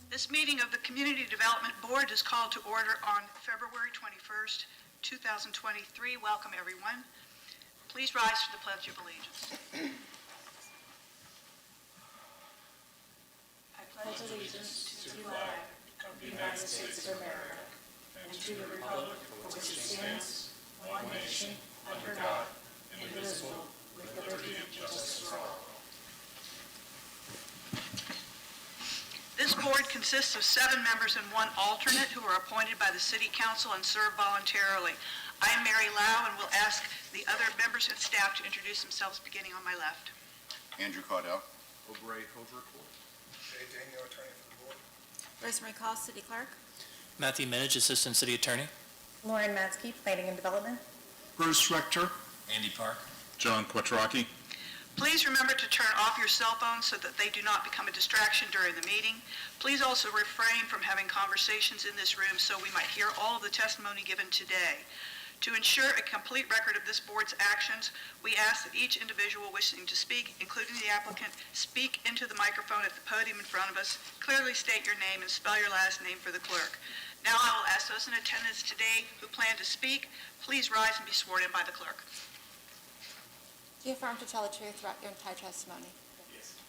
This meeting of the Community Development Board is called to order on February 21st, 2023. Welcome, everyone. Please rise for the Pledge of Allegiance. I pledge allegiance to the flag of the United States of America and to the republic for which it stands, one nation, under God, indivisible, with liberty and justice for all. This board consists of 7 members and 1 alternate who are appointed by the City Council and serve voluntarily. I am Mary Lau and will ask the other members and staff to introduce themselves, beginning on my left. Andrew Caudell. O'Bray, Hover Court. Jay Daniel, attorney for the board. Rosemary Call, City Clerk. Matthew Minich, Assistant City Attorney. Lauren Matzke, Planning and Development. Bruce Rector. Andy Park. John Quattrocchi. Please remember to turn off your cell phones so that they do not become a distraction during the meeting. Please also refrain from having conversations in this room so we might hear all of the testimony given today. To ensure a complete record of this board's actions, we ask that each individual wishing to speak, including the applicant, speak into the microphone at the podium in front of us, clearly state your name and spell your last name for the clerk. Now I will ask those in attendance today who plan to speak, please rise and be sworn in by the clerk. Do you affirm to tell the truth throughout your entire testimony? Yes.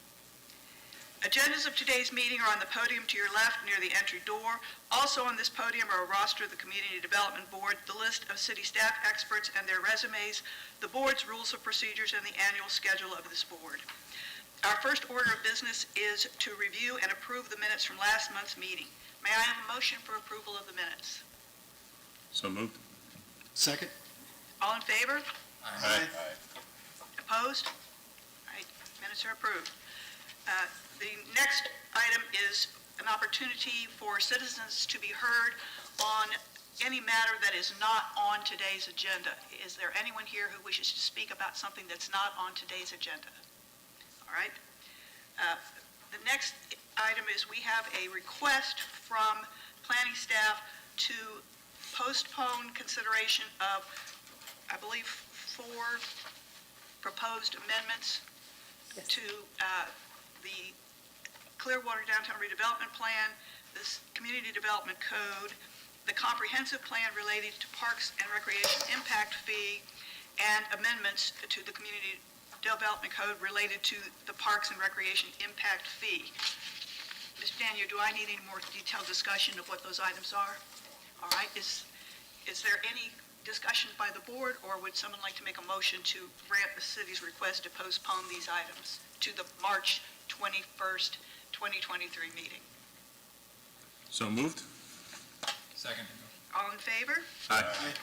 Agendas of today's meeting are on the podium to your left near the entry door. Also on this podium are a roster of the Community Development Board, the list of city staff experts and their resumes, the board's rules of procedures, and the annual schedule of this board. Our first order of business is to review and approve the minutes from last month's meeting. May I have a motion for approval of the minutes? So moved. Second. All in favor? Aye. Opposed? All right, minutes are approved. The next item is an opportunity for citizens to be heard on any matter that is not on today's agenda. Is there anyone here who wishes to speak about something that's not on today's agenda? All right. The next item is we have a request from planning staff to postpone consideration of, I believe, 4 proposed amendments to the Clearwater Downtown Redevelopment Plan, this Community Development Code, the Comprehensive Plan related to Parks and Recreation Impact Fee, and amendments to the Community Development Code related to the Parks and Recreation Impact Fee. Ms. Daniel, do I need any more detailed discussion of what those items are? All right. Is there any discussion by the board, or would someone like to make a motion to grant the city's request to postpone these items to the March 21st, 2023 meeting? So moved. Second. All in favor? Aye.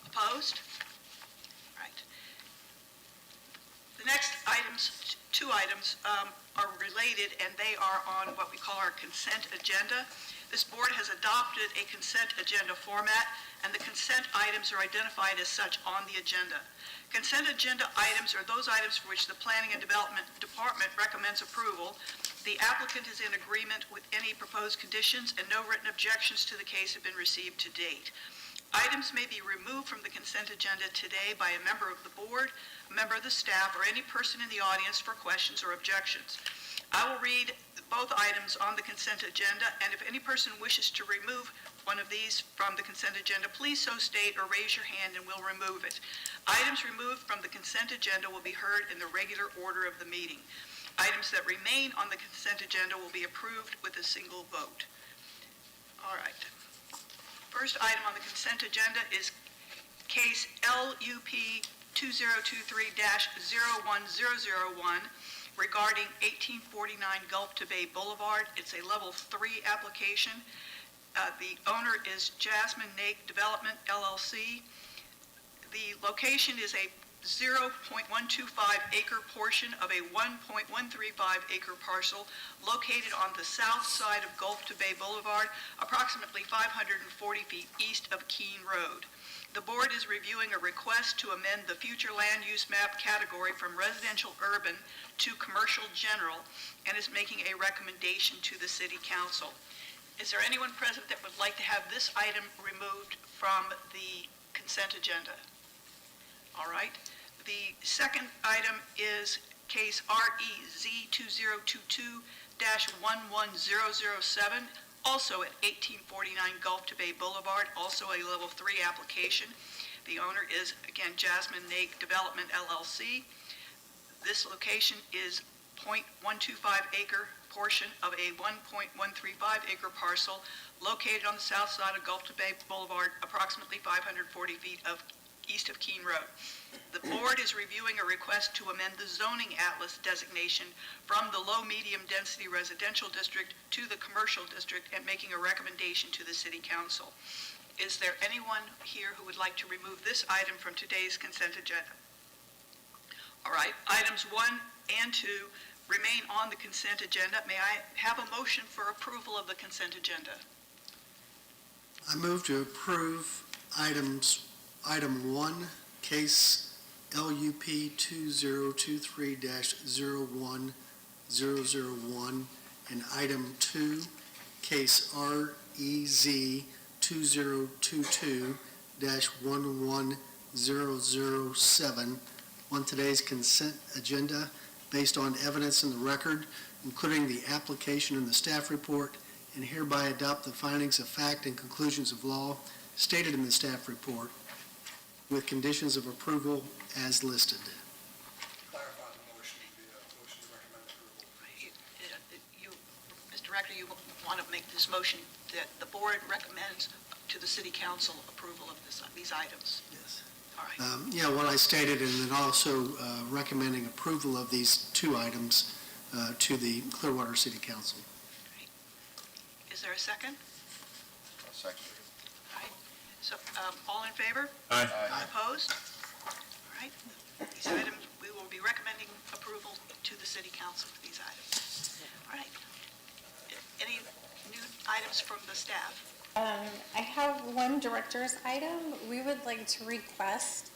Opposed? Right. The next items, 2 items, are related, and they are on what we call our consent agenda. This board has adopted a consent agenda format, and the consent items are identified as such on the agenda. Consent agenda items are those items for which the Planning and Development Department recommends approval. The applicant is in agreement with any proposed conditions, and no written objections to the case have been received to date. Items may be removed from the consent agenda today by a member of the board, a member of the staff, or any person in the audience for questions or objections. I will read both items on the consent agenda, and if any person wishes to remove one of these from the consent agenda, please so state or raise your hand and we'll remove it. Items removed from the consent agenda will be heard in the regular order of the meeting. Items that remain on the consent agenda will be approved with a single vote. All right. First item on the consent agenda is case LUP 2023-01001 regarding 1849 Gulf to Bay Boulevard. It's a level 3 application. The owner is Jasmine Nake Development, LLC. The location is a 0.125 acre portion of a 1.135 acre parcel located on the south side of Gulf to Bay Boulevard, approximately 540 feet east of Keene Road. The board is reviewing a request to amend the future land use map category from residential urban to commercial general and is making a recommendation to the City Council. Is there anyone present that would like to have this item removed from the consent agenda? All right. The second item is case REZ also at 1849 Gulf to Bay Boulevard, also a level 3 application. The owner is, again, Jasmine Nake Development LLC. This location is 0.125 acre portion of a 1.135 acre parcel located on the south side of Gulf to Bay Boulevard, approximately 540 feet east of Keene Road. The board is reviewing a request to amend the zoning atlas designation from the low-medium density residential district to the commercial district and making a recommendation to the city council. Is there anyone here who would like to remove this item from today's consent agenda? All right, items 1 and 2 remain on the consent agenda. May I have a motion for approval of the consent agenda? I move to approve item 1, case LUP 2023-01001, and item 2, case REZ 2022-11007 on today's consent agenda based on evidence in the record, including the application and the staff report, and hereby adopt the findings of fact and conclusions of law stated in the staff report with conditions of approval as listed. Clarify the motion, the motion to recommend approval. Mr. Rector, you want to make this motion that the board recommends to the city council approval of these items? Yes. All right. Yeah, what I stated, and then also recommending approval of these 2 items to the Clearwater City Council. Is there a second? Second. All right. So, all in favor? Aye. Opposed? All right. These items, we will be recommending approval to the city council for these items. All right. Any new items from the staff? I have one director's item. We would like to request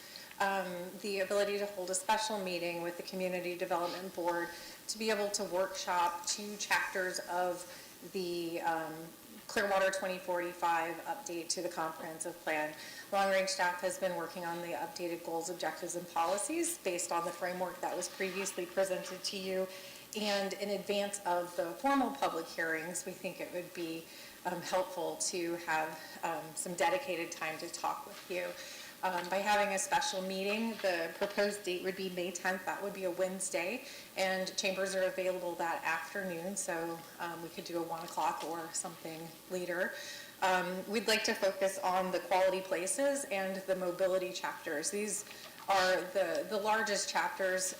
the ability to hold a special meeting with the Community Development Board to be able to workshop 2 chapters of the Clearwater 2045 update to the comprehensive plan. Long Range staff has been working on the updated goals, objectives, and policies based on the framework that was previously presented to you. And in advance of the formal public hearings, we think it would be helpful to have some dedicated time to talk with you. By having a special meeting, the proposed date would be May 10th. That would be a Wednesday, and chambers are available that afternoon, so we could do a 1 o'clock or something later. We'd like to focus on the quality places and the mobility chapters. These are the largest chapters.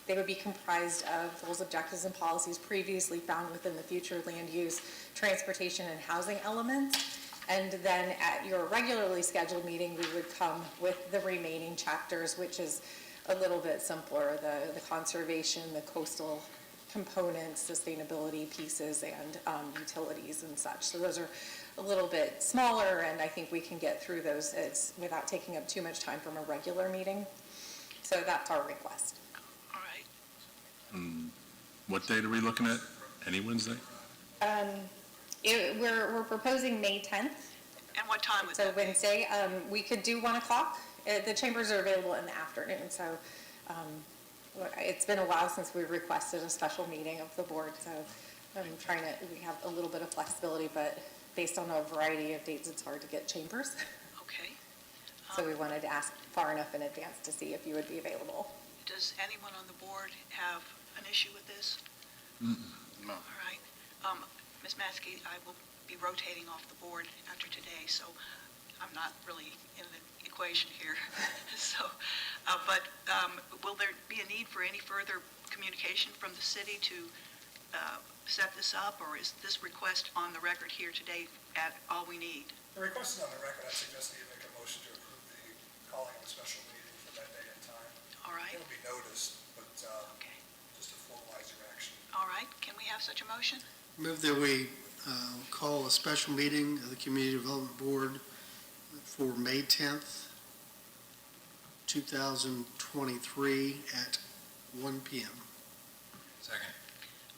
They would be comprised of goals, objectives, and policies previously found within the future land use, transportation, and housing elements. And then at your regularly scheduled meeting, we would come with the remaining chapters, which is a little bit simpler, the conservation, the coastal components, sustainability pieces, and utilities and such. So those are a little bit smaller, and I think we can get through those without taking up too much time from a regular meeting. So that's our request. All right. What date are we looking at? Any Wednesday? We're proposing May 10th, And what time would so that be? Wednesday. We could do 1 o'clock. The chambers are available in the afternoon, so it's been a while since we requested a special meeting of the board, so we have a little bit of flexibility, but based on a variety of dates, it's hard to get chambers. Okay. So we wanted to ask far enough in advance to see if you would be available. Does anyone on the board have an issue with this? No. All right. Ms. Matzke, I will be rotating off the board after today, so I'm not really in the equation here. But will there be a need for any further communication from the city to set this up, or is this request on the record here today at all we need? The request is on the record. I suggest that you make a motion to approve the calling of a special meeting for that day and time. All right. It'll be noticed, but Okay. just to formalize your action. All right. Can we have such a motion? Move that we call a special meeting of the Community Development Board for May 10th, 2023 at 1 p.m. Second.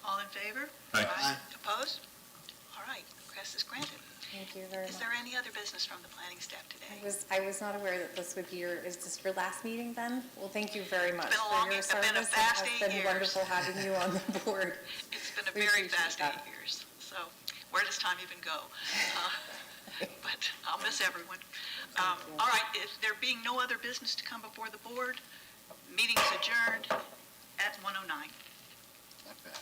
All in favor? Aye. Aye. Opposed? All right. Request is granted. Thank you very Is much. there any other business from the planning staff today? I was not aware that this would be is this your last meeting then? Well, thank you very much been a for long- your it's been a service. fast It 8 has been years. wonderful having you on the board. It's been a We very appreciate fast that. 8 years, so where does time even go? But I'll miss everyone. All right, if there being no other business to come before the board, meeting is adjourned at 1:09. Not bad.